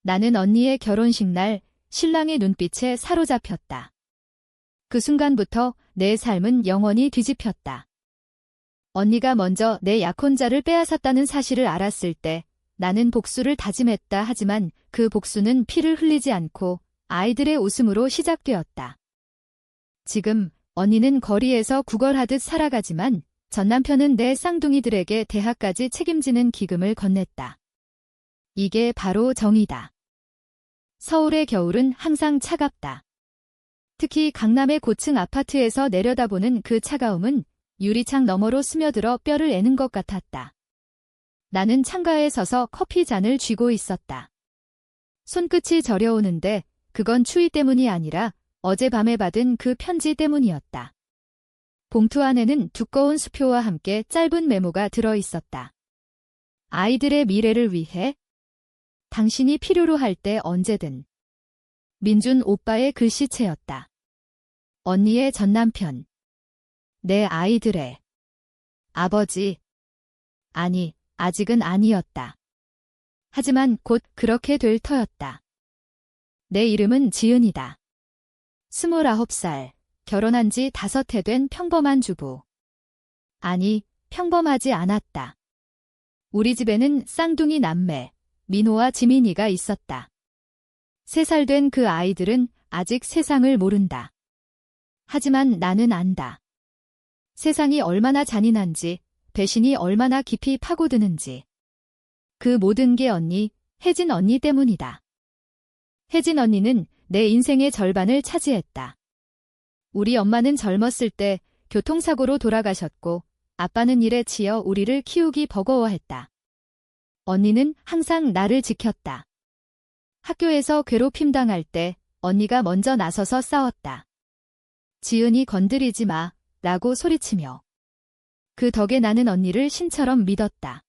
나는 언니의 결혼식 날 신랑의 눈빛에 사로잡혔다. 그 순간부터 내 삶은 영원히 뒤집혔다. 언니가 먼저 내 약혼자를 빼앗았다는 사실을 알았을 때 나는 복수를 다짐했다. 하지만 그 복수는 피를 흘리지 않고 아이들의 웃음으로 시작되었다. 지금 언니는 거리에서 구걸하듯 살아가지만 전 남편은 내 쌍둥이들에게 대학까지 책임지는 기금을 건넸다. 이게 바로 정의다. 서울의 겨울은 항상 차갑다. 특히 강남의 고층 아파트에서 내려다보는 그 차가움은 유리창 너머로 스며들어 뼈를 애는 것 같았다. 나는 창가에 서서 커피 잔을 쥐고 있었다. 손끝이 저려오는데 그건 추위 때문이 아니라 어젯밤에 받은 그 편지 때문이었다. 봉투 안에는 두꺼운 수표와 함께 짧은 메모가 들어 있었다. 아이들의 미래를 위해 당신이 필요로 할 때 언제든. 민준 오빠의 글씨체였다. 언니의 전남편. 내 아이들의 아버지. 아니, 아직은 아니었다. 하지만 곧 그렇게 될 터였다. 내 이름은 지은이다. 29살, 결혼한 지 5해 된 평범한 주부. 아니, 평범하지 않았다. 우리 집에는 쌍둥이 남매, 민호와 지민이가 있었다. 3살 된 그 아이들은 아직 세상을 모른다. 하지만 나는 안다. 세상이 얼마나 잔인한지, 배신이 얼마나 깊이 파고드는지. 그 모든 게 언니, 혜진 언니 때문이다. 혜진 언니는 내 인생의 절반을 차지했다. 우리 엄마는 젊었을 때 교통사고로 돌아가셨고 아빠는 일에 치여 우리를 키우기 버거워했다. 언니는 항상 나를 지켰다. 학교에서 괴롭힘 당할 때 언니가 먼저 나서서 싸웠다. 지은이 건드리지 마, 라고 소리치며. 그 덕에 나는 언니를 신처럼 믿었다.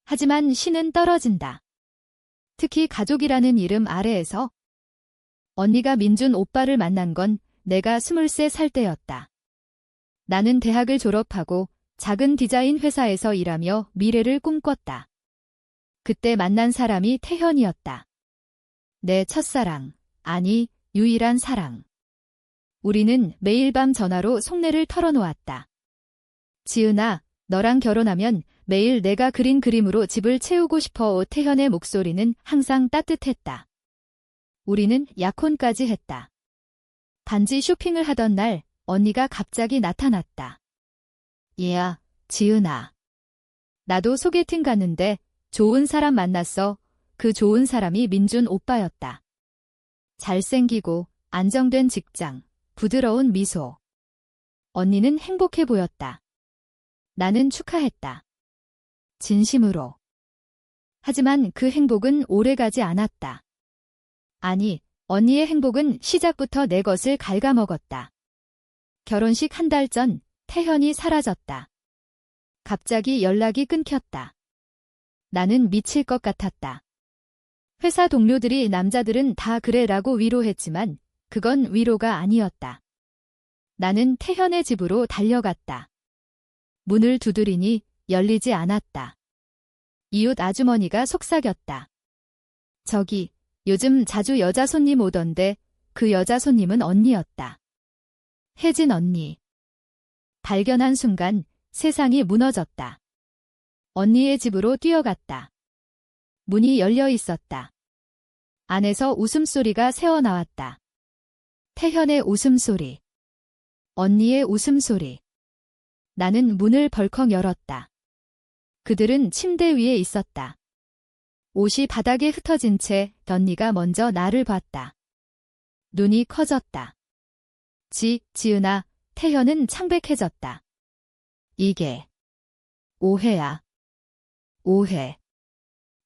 하지만 신은 떨어진다. 특히 가족이라는 이름 아래에서. 언니가 민준 오빠를 만난 건 내가 23살 때였다. 나는 대학을 졸업하고 작은 디자인 회사에서 일하며 미래를 꿈꿨다. 그때 만난 사람이 태현이었다. 내 첫사랑, 아니, 유일한 사랑. 우리는 매일 밤 전화로 속내를 털어놓았다. 지은아, 너랑 결혼하면 매일 내가 그린 그림으로 집을 채우고 싶어. 태현의 목소리는 항상 따뜻했다. 우리는 약혼까지 했다. 반지 쇼핑을 하던 날 언니가 갑자기 나타났다. 얘야, 지은아. 나도 소개팅 갔는데 좋은 사람 만났어. 그 좋은 사람이 민준 오빠였다. 잘생기고 안정된 직장, 부드러운 미소. 언니는 행복해 보였다. 나는 축하했다. 진심으로. 하지만 그 행복은 오래가지 않았다. 아니, 언니의 행복은 시작부터 내 것을 갉아먹었다. 결혼식 한 달 전 태현이 사라졌다. 갑자기 연락이 끊겼다. 나는 미칠 것 같았다. 회사 동료들이 남자들은 다 그래라고 위로했지만 그건 위로가 아니었다. 나는 태현의 집으로 달려갔다. 문을 두드리니 열리지 않았다. 이웃 아주머니가 속삭였다. 저기, 요즘 자주 여자 손님 오던데 그 여자 손님은 언니였다. 혜진 언니. 발견한 순간 세상이 무너졌다. 언니의 집으로 뛰어갔다. 문이 열려 있었다. 안에서 웃음소리가 새어나왔다. 태현의 웃음소리. 언니의 웃음소리. 나는 문을 벌컥 열었다. 그들은 침대 위에 있었다. 옷이 바닥에 흩어진 채 언니가 먼저 나를 봤다. 눈이 커졌다. 지은아, 태현은 창백해졌다. 이게 오해야. 오해.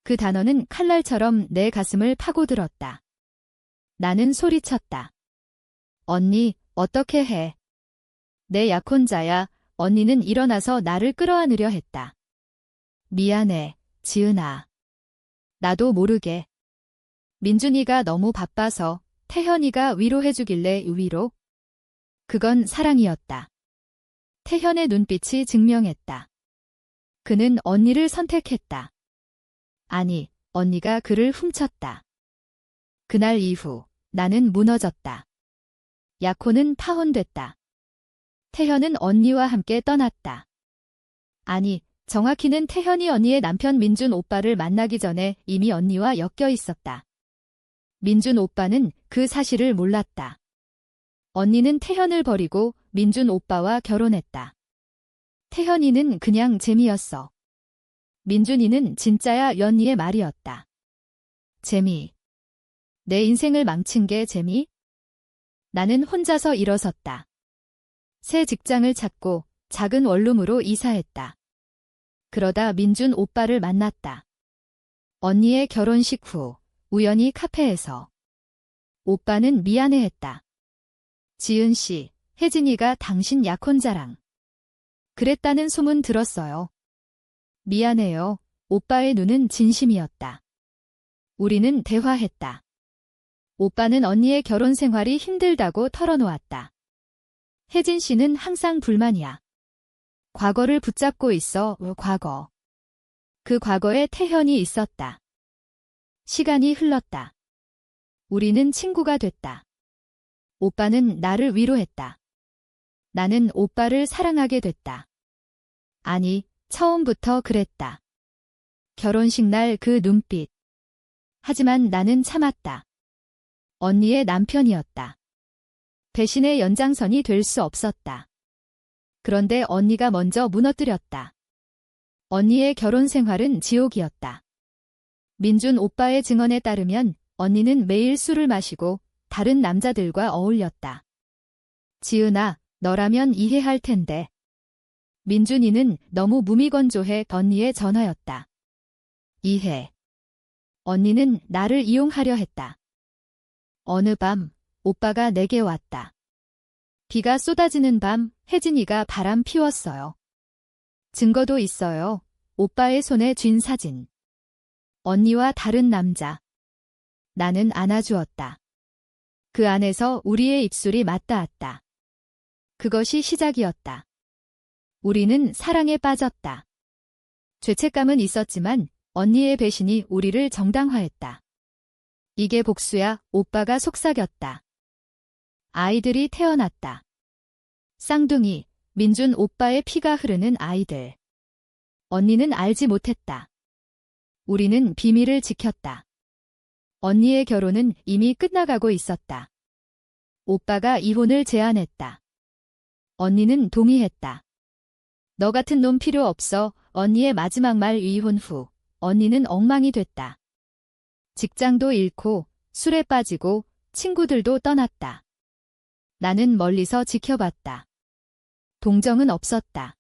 그 단어는 칼날처럼 내 가슴을 파고들었다. 나는 소리쳤다. 언니, 어떻게 해? 내 약혼자야. 언니는 일어나서 나를 끌어안으려 했다. 미안해, 지은아. 나도 모르게. 민준이가 너무 바빠서 태현이가 위로해주길래 위로? 그건 사랑이었다. 태현의 눈빛이 증명했다. 그는 언니를 선택했다. 아니, 언니가 그를 훔쳤다. 그날 이후 나는 무너졌다. 약혼은 파혼됐다. 태현은 언니와 함께 떠났다. 아니, 정확히는 태현이 언니의 남편 민준 오빠를 만나기 전에 이미 언니와 엮여 있었다. 민준 오빠는 그 사실을 몰랐다. 언니는 태현을 버리고 민준 오빠와 결혼했다. 태현이는 그냥 재미였어. 민준이는 진짜야 연희의 말이었다. 재미. 내 인생을 망친 게 재미? 나는 혼자서 일어섰다. 새 직장을 찾고 작은 원룸으로 이사했다. 그러다 민준 오빠를 만났다. 언니의 결혼식 후 우연히 카페에서. 오빠는 미안해했다. 지은 씨, 혜진이가 당신 약혼자랑 그랬다는 소문 들었어요. 미안해요. 오빠의 눈은 진심이었다. 우리는 대화했다. 오빠는 언니의 결혼 생활이 힘들다고 털어놓았다. 혜진 씨는 항상 불만이야. 과거를 붙잡고 있어, 과거. 그 과거에 태현이 있었다. 시간이 흘렀다. 우리는 친구가 됐다. 오빠는 나를 위로했다. 나는 오빠를 사랑하게 됐다. 아니, 처음부터 그랬다. 결혼식 날 그 눈빛. 하지만 나는 참았다. 언니의 남편이었다. 배신의 연장선이 될 수 없었다. 그런데 언니가 먼저 무너뜨렸다. 언니의 결혼 생활은 지옥이었다. 민준 오빠의 증언에 따르면 언니는 매일 술을 마시고 다른 남자들과 어울렸다. 지은아, 너라면 이해할 텐데. 민준이는 너무 무미건조해 언니의 전화였다. 이해. 언니는 나를 이용하려 했다. 어느 밤, 오빠가 내게 왔다. 비가 쏟아지는 밤, 혜진이가 바람 피웠어요. 증거도 있어요. 오빠의 손에 쥔 사진. 언니와 다른 남자. 나는 안아주었다. 그 안에서 우리의 입술이 맞닿았다. 그것이 시작이었다. 우리는 사랑에 빠졌다. 죄책감은 있었지만 언니의 배신이 우리를 정당화했다. 이게 복수야, 오빠가 속삭였다. 아이들이 태어났다. 쌍둥이, 민준 오빠의 피가 흐르는 아이들. 언니는 알지 못했다. 우리는 비밀을 지켰다. 언니의 결혼은 이미 끝나가고 있었다. 오빠가 이혼을 제안했다. 언니는 동의했다. 너 같은 놈 필요 없어. 언니의 마지막 말 이혼 후 언니는 엉망이 됐다. 직장도 잃고 술에 빠지고 친구들도 떠났다. 나는 멀리서 지켜봤다. 동정은 없었다.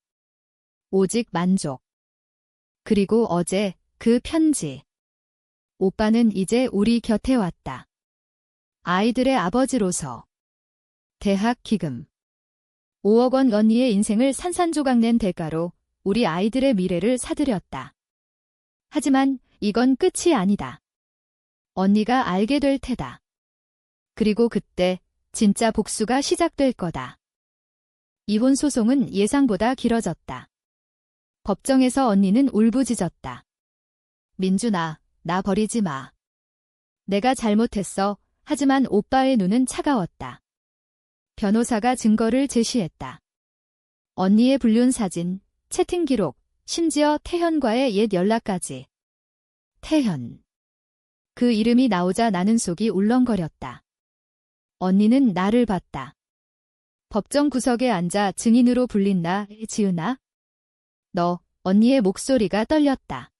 오직 만족. 그리고 어제 그 편지. 오빠는 이제 우리 곁에 왔다. 아이들의 아버지로서. 대학 기금. 5억 원 언니의 인생을 산산조각 낸 대가로 우리 아이들의 미래를 사들였다. 하지만 이건 끝이 아니다. 언니가 알게 될 테다. 그리고 그때 진짜 복수가 시작될 거다. 이혼 소송은 예상보다 길어졌다. 법정에서 언니는 울부짖었다. 민준아, 나 버리지 마. 내가 잘못했어. 하지만 오빠의 눈은 차가웠다. 변호사가 증거를 제시했다. 언니의 불륜 사진, 채팅 기록, 심지어 태현과의 옛 연락까지. 태현. 그 이름이 나오자 나는 속이 울렁거렸다. 언니는 나를 봤다. 법정 구석에 앉아 증인으로 불린 나, 지은아. 너, 언니의 목소리가 떨렸다.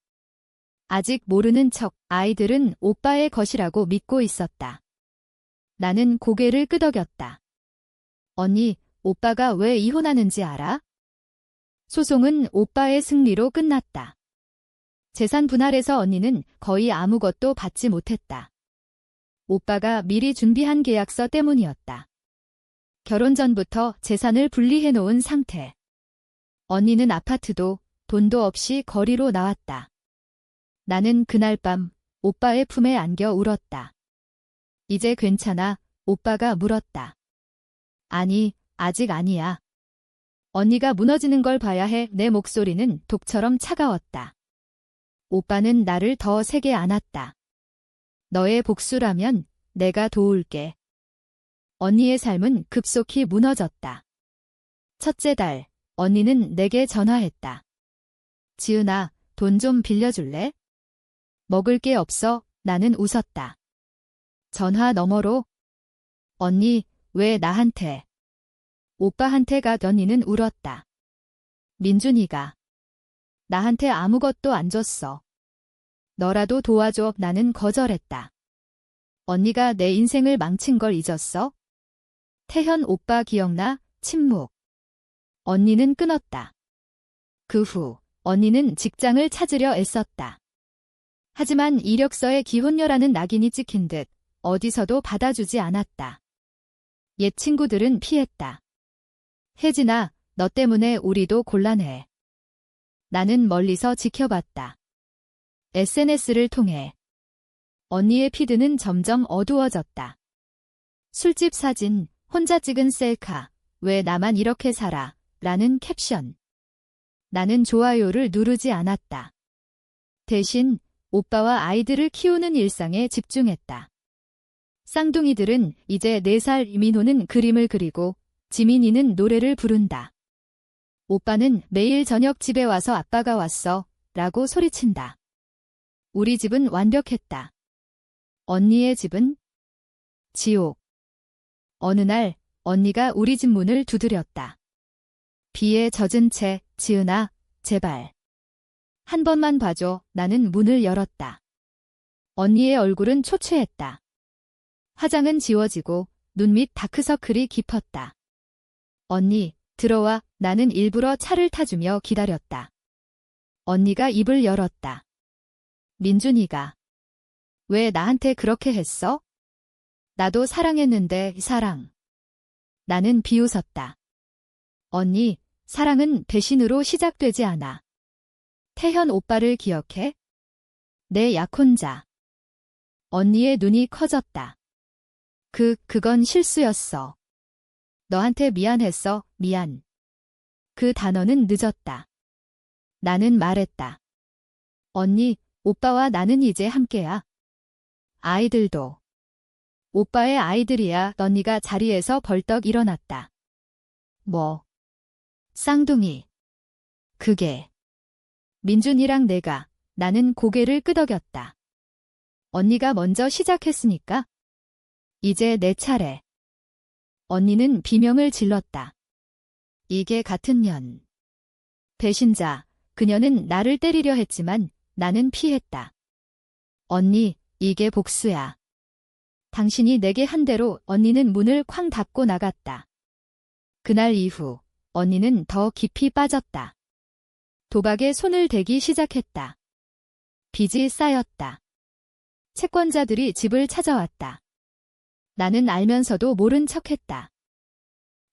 아직 모르는 척 아이들은 오빠의 것이라고 믿고 있었다. 나는 고개를 끄덕였다. 언니, 오빠가 왜 이혼하는지 알아? 소송은 오빠의 승리로 끝났다. 재산 분할에서 언니는 거의 아무것도 받지 못했다. 오빠가 미리 준비한 계약서 때문이었다. 결혼 전부터 재산을 분리해 놓은 상태. 언니는 아파트도 돈도 없이 거리로 나왔다. 나는 그날 밤 오빠의 품에 안겨 울었다. 이제 괜찮아? 오빠가 물었다. 아니, 아직 아니야. 언니가 무너지는 걸 봐야 해. 내 목소리는 독처럼 차가웠다. 오빠는 나를 더 세게 안았다. 너의 복수라면 내가 도울게. 언니의 삶은 급속히 무너졌다. 첫째 달, 언니는 내게 전화했다. 지은아, 돈 좀 빌려줄래? 먹을 게 없어. 나는 웃었다. 전화 너머로. 언니, 왜 나한테? 오빠한테가. 언니는 울었다. 민준이가 나한테 아무것도 안 줬어. 너라도 도와줘. 나는 거절했다. 언니가 내 인생을 망친 걸 잊었어? 태현 오빠 기억나? 침묵. 언니는 끊었다. 그 후 언니는 직장을 찾으려 애썼다. 하지만 이력서에 기혼녀라는 낙인이 찍힌 듯 어디서도 받아주지 않았다. 옛 친구들은 피했다. 혜진아, 너 때문에 우리도 곤란해. 나는 멀리서 지켜봤다. SNS를 통해 언니의 피드는 점점 어두워졌다. 술집 사진, 혼자 찍은 셀카, 왜 나만 이렇게 살아? 라는 캡션. 나는 좋아요를 누르지 않았다. 대신 오빠와 아이들을 키우는 일상에 집중했다. 쌍둥이들은 이제 4살, 민호는 그림을 그리고 지민이는 노래를 부른다. 오빠는 매일 저녁 집에 와서 아빠가 왔어 라고 소리친다. 우리 집은 완벽했다. 언니의 집은 지옥. 어느 날 언니가 우리 집 문을 두드렸다. 비에 젖은 채, 지은아, 제발. 한 번만 봐줘. 나는 문을 열었다. 언니의 얼굴은 초췌했다. 화장은 지워지고 눈 밑 다크서클이 깊었다. 언니, 들어와. 나는 일부러 차를 타주며 기다렸다. 언니가 입을 열었다. 민준이가. 왜 나한테 그렇게 했어? 나도 사랑했는데, 사랑. 나는 비웃었다. 언니, 사랑은 배신으로 시작되지 않아. 태현 오빠를 기억해? 내 약혼자. 언니의 눈이 커졌다. 그건 실수였어. 너한테 미안했어, 미안. 그 단어는 늦었다. 나는 말했다. 언니, 오빠와 나는 이제 함께야. 아이들도. 오빠의 아이들이야. 언니가 자리에서 벌떡 일어났다. 뭐? 쌍둥이. 그게. 민준이랑 내가. 나는 고개를 끄덕였다. 언니가 먼저 시작했으니까. 이제 내 차례. 언니는 비명을 질렀다. 이게 같은 년. 배신자. 그녀는 나를 때리려 했지만 나는 피했다. 언니, 이게 복수야. 당신이 내게 한 대로. 언니는 문을 쾅 닫고 나갔다. 그날 이후 언니는 더 깊이 빠졌다. 도박에 손을 대기 시작했다. 빚이 쌓였다. 채권자들이 집을 찾아왔다. 나는 알면서도 모른 척했다.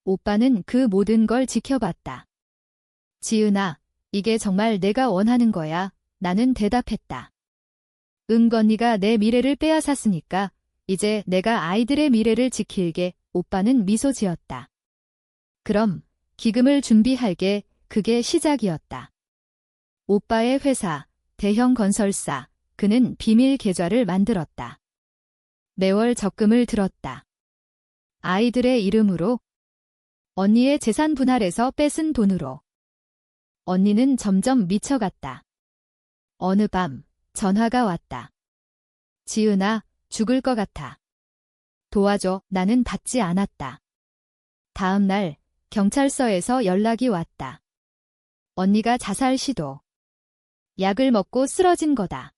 오빠는 그 모든 걸 지켜봤다. 지은아, 이게 정말 내가 원하는 거야. 나는 대답했다. 언니가 내 미래를 빼앗았으니까 이제 내가 아이들의 미래를 지킬게. 오빠는 미소 지었다. 그럼 기금을 준비할게. 그게 시작이었다. 오빠의 회사, 대형 건설사, 그는 비밀 계좌를 만들었다. 매월 적금을 들었다. 아이들의 이름으로, 언니의 재산 분할에서 뺏은 돈으로. 언니는 점점 미쳐갔다. 어느 밤 전화가 왔다. 지은아, 죽을 것 같아. 도와줘. 나는 받지 않았다. 다음 날 경찰서에서 연락이 왔다. 언니가 자살 시도. 약을 먹고 쓰러진 거다.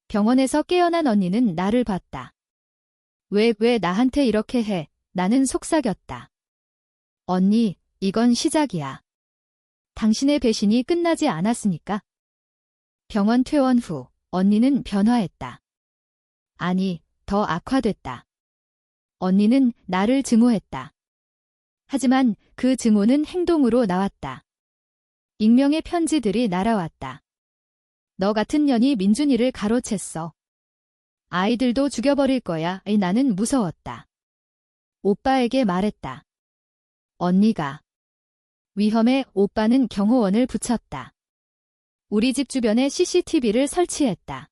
병원에서 깨어난 언니는 나를 봤다. 왜 나한테 이렇게 해? 나는 속삭였다. 언니, 이건 시작이야. 당신의 배신이 끝나지 않았으니까. 병원 퇴원 후 언니는 변화했다. 아니, 더 악화됐다. 언니는 나를 증오했다. 하지만 그 증오는 행동으로 나왔다. 익명의 편지들이 날아왔다. 너 같은 년이 민준이를 가로챘어. 아이들도 죽여버릴 거야. 나는 무서웠다. 오빠에게 말했다. 언니가. 위험해. 오빠는 경호원을 붙였다. 우리 집 주변에 CCTV를 설치했다.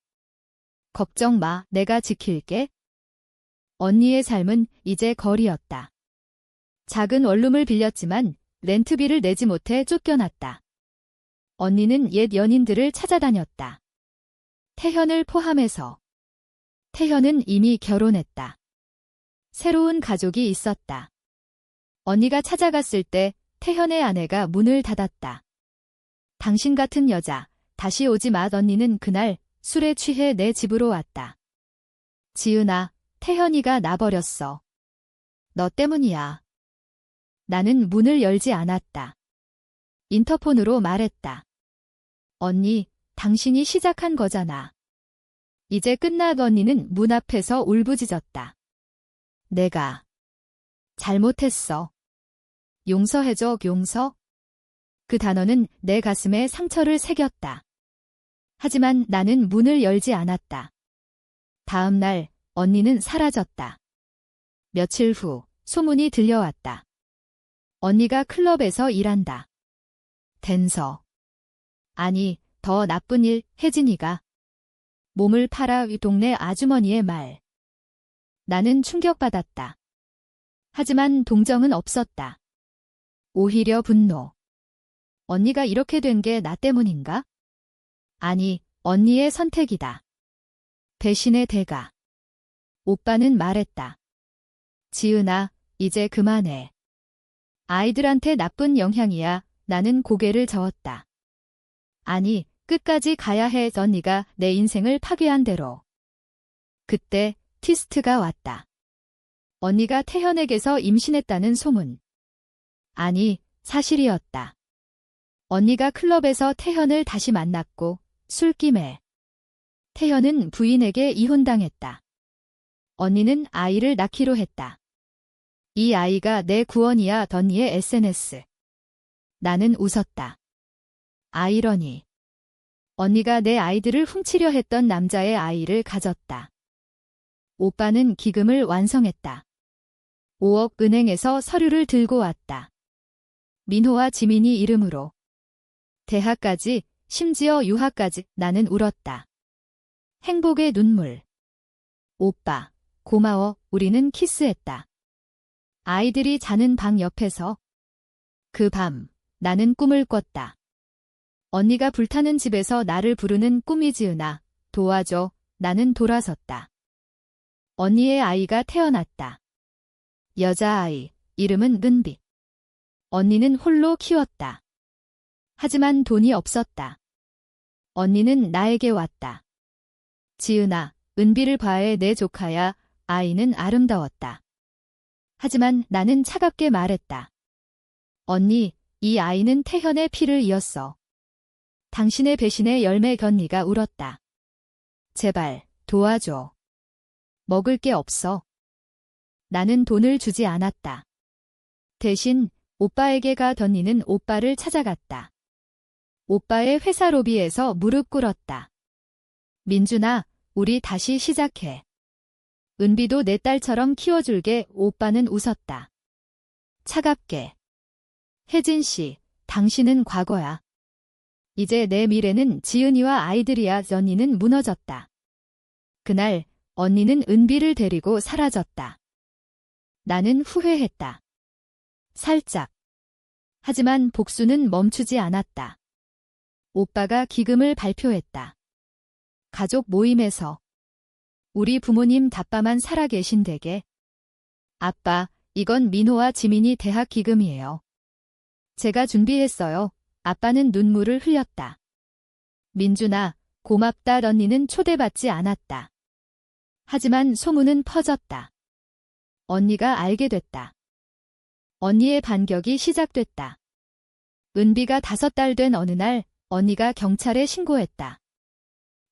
걱정 마. 내가 지킬게. 언니의 삶은 이제 거리였다. 작은 원룸을 빌렸지만 렌트비를 내지 못해 쫓겨났다. 언니는 옛 연인들을 찾아다녔다. 태현을 포함해서. 태현은 이미 결혼했다. 새로운 가족이 있었다. 언니가 찾아갔을 때 태현의 아내가 문을 닫았다. 당신 같은 여자, 다시 오지 마. 언니는 그날 술에 취해 내 집으로 왔다. 지은아, 태현이가 나버렸어. 너 때문이야. 나는 문을 열지 않았다. 인터폰으로 말했다. 언니, 당신이 시작한 거잖아. 이제 끝나. 언니는 문 앞에서 울부짖었다. 내가 잘못했어. 용서해줘. 용서? 그 단어는 내 가슴에 상처를 새겼다. 하지만 나는 문을 열지 않았다. 다음 날 언니는 사라졌다. 며칠 후 소문이 들려왔다. 언니가 클럽에서 일한다. 댄서. 아니, 더 나쁜 일, 혜진이가 몸을 팔아. 이 동네 아주머니의 말. 나는 충격받았다. 하지만 동정은 없었다. 오히려 분노. 언니가 이렇게 된 게 나 때문인가? 아니, 언니의 선택이다. 배신의 대가. 오빠는 말했다. 지은아, 이제 그만해. 아이들한테 나쁜 영향이야. 나는 고개를 저었다. 아니, 끝까지 가야 해. 언니가 내 인생을 파괴한 대로. 그때 티스트가 왔다. 언니가 태현에게서 임신했다는 소문. 아니, 사실이었다. 언니가 클럽에서 태현을 다시 만났고 술김에 태현은 부인에게 이혼당했다. 언니는 아이를 낳기로 했다. 이 아이가 내 구원이야. 언니의 SNS. 나는 웃었다. 아이러니. 언니가 내 아이들을 훔치려 했던 남자의 아이를 가졌다. 오빠는 기금을 완성했다. 5억 은행에서 서류를 들고 왔다. 민호와 지민이 이름으로. 대학까지, 심지어 유학까지. 나는 울었다. 행복의 눈물. 오빠, 고마워. 우리는 키스했다. 아이들이 자는 방 옆에서. 그 밤, 나는 꿈을 꿨다. 언니가 불타는 집에서 나를 부르는 꿈이. 지은아, 도와줘. 나는 돌아섰다. 언니의 아이가 태어났다. 여자아이, 이름은 은비. 언니는 홀로 키웠다. 하지만 돈이 없었다. 언니는 나에게 왔다. 지은아, 은비를 봐해. 내 조카야. 아이는 아름다웠다. 하지만 나는 차갑게 말했다. 언니, 이 아이는 태현의 피를 이었어. 당신의 배신의 열매. 언니가 울었다. 제발, 도와줘. 먹을 게 없어. 나는 돈을 주지 않았다. 대신 오빠에게 가. 언니는 오빠를 찾아갔다. 오빠의 회사 로비에서 무릎 꿇었다. 민준아, 우리 다시 시작해. 은비도 내 딸처럼 키워줄게. 오빠는 웃었다. 차갑게. 혜진 씨, 당신은 과거야. 이제 내 미래는 지은이와 아이들이야. 언니는 무너졌다. 그날 언니는 은비를 데리고 사라졌다. 나는 후회했다. 살짝. 하지만 복수는 멈추지 않았다. 오빠가 기금을 발표했다. 가족 모임에서. 우리 부모님 답답만 살아계신 댁에. 아빠, 이건 민호와 지민이 대학 기금이에요. 제가 준비했어요. 아빠는 눈물을 흘렸다. 민준아, 고맙다. 언니는 초대받지 않았다. 하지만 소문은 퍼졌다. 언니가 알게 됐다. 언니의 반격이 시작됐다. 은비가 5달 된 어느 날 언니가 경찰에 신고했다.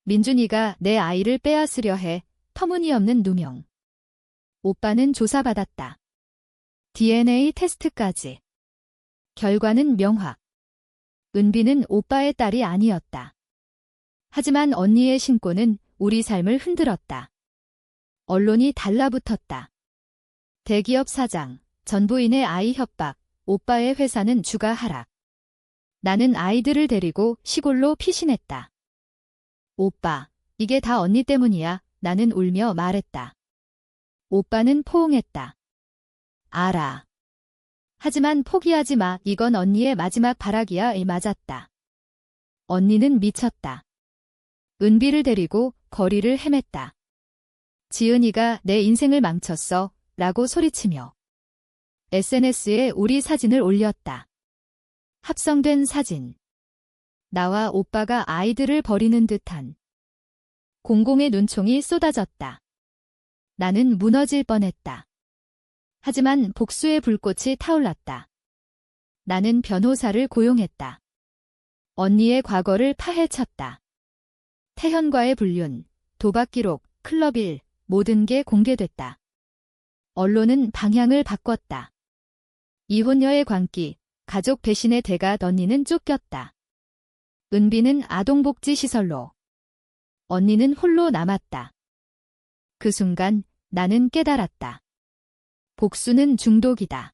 민준이가 내 아이를 빼앗으려 해. 터무니없는 누명. 오빠는 조사받았다. DNA 테스트까지. 결과는 명확. 은비는 오빠의 딸이 아니었다. 하지만 언니의 신고는 우리 삶을 흔들었다. 언론이 달라붙었다. 대기업 사장, 전부인의 아이 협박, 오빠의 회사는 주가 하락. 나는 아이들을 데리고 시골로 피신했다. 오빠, 이게 다 언니 때문이야. 나는 울며 말했다. 오빠는 포옹했다. 알아. 하지만 포기하지 마. 이건 언니의 마지막 발악이야. 맞았다. 언니는 미쳤다. 은비를 데리고 거리를 헤맸다. 지은이가 내 인생을 망쳤어. 라고 소리치며 SNS에 우리 사진을 올렸다. 합성된 사진. 나와 오빠가 아이들을 버리는 듯한 공공의 눈총이 쏟아졌다. 나는 무너질 뻔했다. 하지만 복수의 불꽃이 타올랐다. 나는 변호사를 고용했다. 언니의 과거를 파헤쳤다. 태현과의 불륜, 도박 기록, 클럽일, 모든 게 공개됐다. 언론은 방향을 바꿨다. 이혼녀의 광기, 가족 배신의 대가. 언니는 쫓겼다. 은비는 아동복지시설로. 언니는 홀로 남았다. 그 순간 나는 깨달았다. 복수는 중독이다.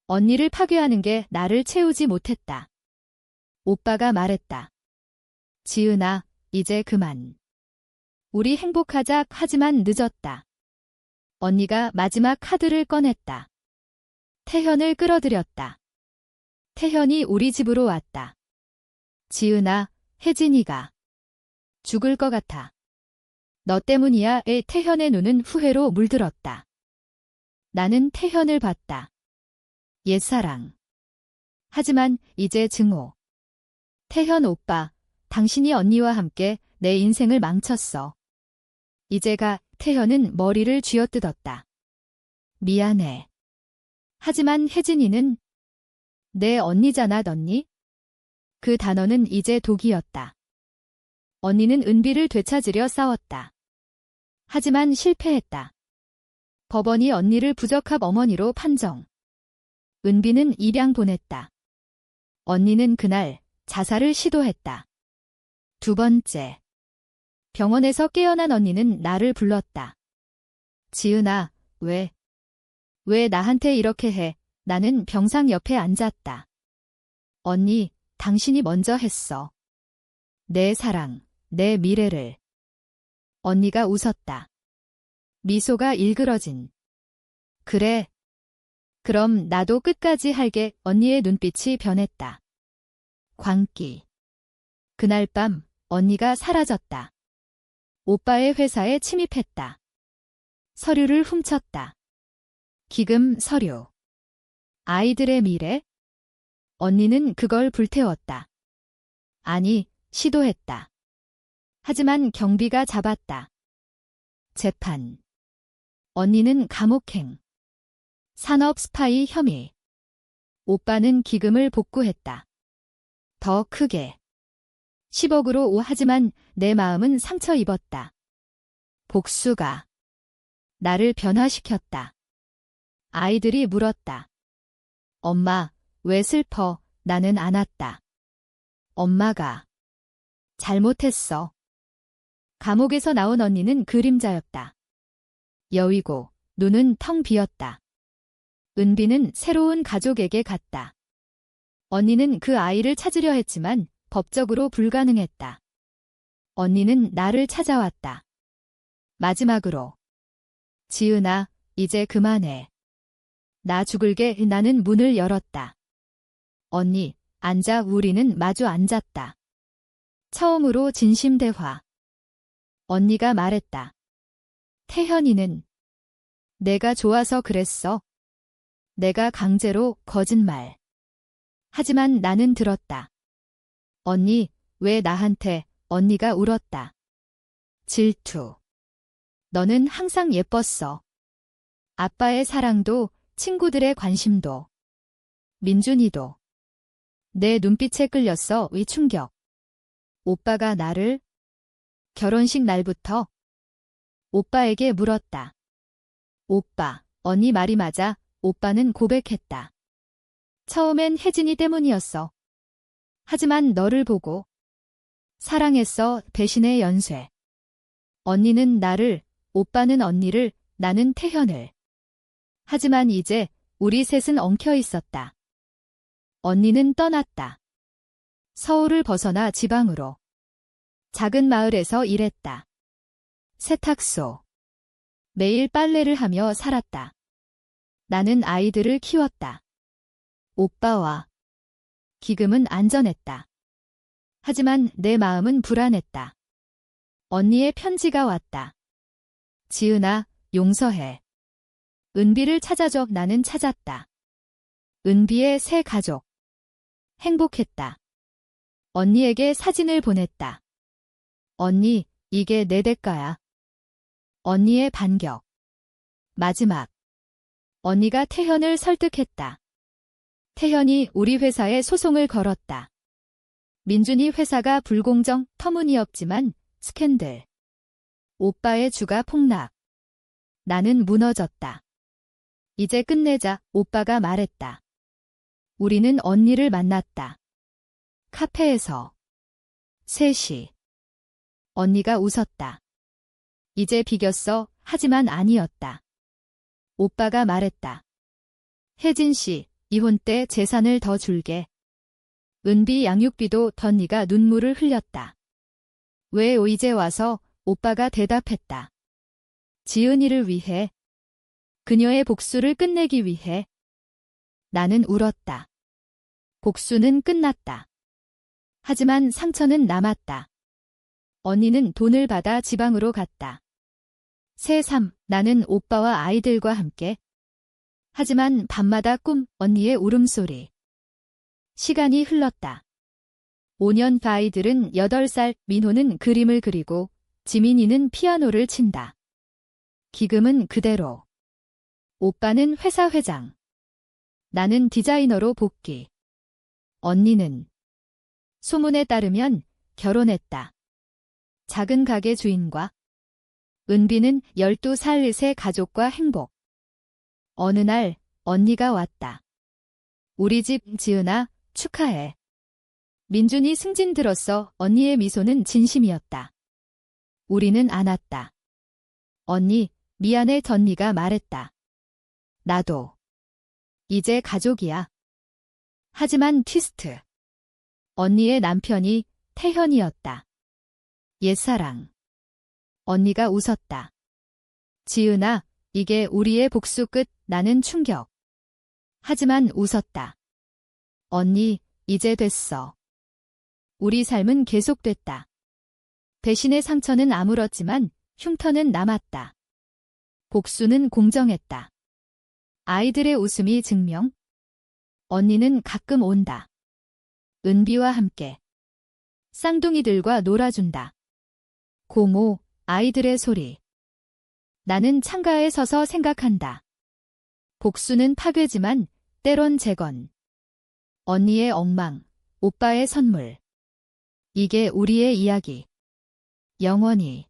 언니를 파괴하는 게 나를 채우지 못했다. 오빠가 말했다. 지은아, 이제 그만. 우리 행복하자. 하지만 늦었다. 언니가 마지막 카드를 꺼냈다. 태현을 끌어들였다. 태현이 우리 집으로 왔다. 지은아, 혜진이가 죽을 것 같아. 너 때문이야. 태현의 눈은 후회로 물들었다. 나는 태현을 봤다. 옛사랑. 하지만 이제 증오. 태현 오빠, 당신이 언니와 함께 내 인생을 망쳤어. 이제 가. 태현은 머리를 쥐어뜯었다. 미안해. 하지만 혜진이는 내 언니잖아. 언니? 그 단어는 이제 독이었다. 언니는 은비를 되찾으려 싸웠다. 하지만 실패했다. 법원이 언니를 부적합 어머니로 판정. 은비는 입양 보냈다. 언니는 그날 자살을 시도했다. 두 번째. 병원에서 깨어난 언니는 나를 불렀다. 지은아, 왜 나한테 이렇게 해? 나는 병상 옆에 앉았다. 언니, 당신이 먼저 했어. 내 사랑, 내 미래를. 언니가 웃었다. 미소가 일그러진. 그래. 그럼 나도 끝까지 할게. 언니의 눈빛이 변했다. 광기. 그날 밤 언니가 사라졌다. 오빠의 회사에 침입했다. 서류를 훔쳤다. 기금 서류. 아이들의 미래? 언니는 그걸 불태웠다. 아니, 시도했다. 하지만 경비가 잡았다. 재판. 언니는 감옥행. 산업 스파이 혐의. 오빠는 기금을 복구했다. 더 크게. 10억으로. 하지만 내 마음은 상처 입었다. 복수가 나를 변화시켰다. 아이들이 물었다. 엄마, 왜 슬퍼? 나는 안았다. 엄마가 잘못했어. 감옥에서 나온 언니는 그림자였다. 여위고 눈은 텅 비었다. 은비는 새로운 가족에게 갔다. 언니는 그 아이를 찾으려 했지만 법적으로 불가능했다. 언니는 나를 찾아왔다. 마지막으로. 지은아, 이제 그만해. 나 죽을게. 나는 문을 열었다. 언니, 앉아. 우리는 마주 앉았다. 처음으로 진심 대화. 언니가 말했다. 태현이는 내가 좋아서 그랬어. 내가 강제로. 거짓말. 하지만 나는 들었다. 언니, 왜 나한테? 언니가 울었다. 질투. 너는 항상 예뻤어. 아빠의 사랑도, 친구들의 관심도. 민준이도. 내 눈빛에 끌렸어. 위 충격. 오빠가 나를? 결혼식 날부터 오빠에게 물었다. 오빠, 언니 말이 맞아. 오빠는 고백했다. 처음엔 혜진이 때문이었어. 하지만 너를 보고 사랑했어. 배신의 연쇄. 언니는 나를, 오빠는 언니를, 나는 태현을. 하지만 이제 우리 셋은 엉켜 있었다. 언니는 떠났다. 서울을 벗어나 지방으로. 작은 마을에서 일했다. 세탁소. 매일 빨래를 하며 살았다. 나는 아이들을 키웠다. 오빠와 기금은 안전했다. 하지만 내 마음은 불안했다. 언니의 편지가 왔다. 지은아, 용서해. 은비를 찾아줘. 나는 찾았다. 은비의 새 가족. 행복했다. 언니에게 사진을 보냈다. 언니, 이게 내 대가야. 언니의 반격. 마지막. 언니가 태현을 설득했다. 태현이 우리 회사에 소송을 걸었다. 민준이 회사가 불공정, 터무니없지만 스캔들. 오빠의 주가 폭락. 나는 무너졌다. 이제 끝내자. 오빠가 말했다. 우리는 언니를 만났다. 카페에서. 셋이. 언니가 웃었다. 이제 비겼어. 하지만 아니었다. 오빠가 말했다. 혜진 씨, 이혼 때 재산을 더 줄게. 은비 양육비도 덧니가 눈물을 흘렸다. 왜 이제 와서? 오빠가 대답했다. 지은이를 위해. 그녀의 복수를 끝내기 위해. 나는 울었다. 복수는 끝났다. 하지만 상처는 남았다. 언니는 돈을 받아 지방으로 갔다. 새 삶, 나는 오빠와 아이들과 함께. 하지만 밤마다 꿈, 언니의 울음소리. 시간이 흘렀다. 5년 후 아이들은 8살, 민호는 그림을 그리고 지민이는 피아노를 친다. 기금은 그대로. 오빠는 회사 회장. 나는 디자이너로 복귀. 언니는 소문에 따르면 결혼했다. 작은 가게 주인과. 은비는 12살 새 가족과 행복. 어느 날 언니가 왔다. 우리 집 지은아, 축하해. 민준이 승진 들었어. 언니의 미소는 진심이었다. 우리는 안았다. 언니, 미안해. 덧니가 말했다. 나도. 이제 가족이야. 하지만 트위스트. 언니의 남편이 태현이었다. 옛사랑. 언니가 웃었다. 지은아, 이게 우리의 복수 끝. 나는 충격. 하지만 웃었다. 언니, 이제 됐어. 우리 삶은 계속됐다. 배신의 상처는 아물었지만 흉터는 남았다. 복수는 공정했다. 아이들의 웃음이 증명. 언니는 가끔 온다. 은비와 함께. 쌍둥이들과 놀아준다. 고모, 아이들의 소리. 나는 창가에 서서 생각한다. 복수는 파괴지만 때론 재건. 언니의 엉망, 오빠의 선물. 이게 우리의 이야기. 영원히.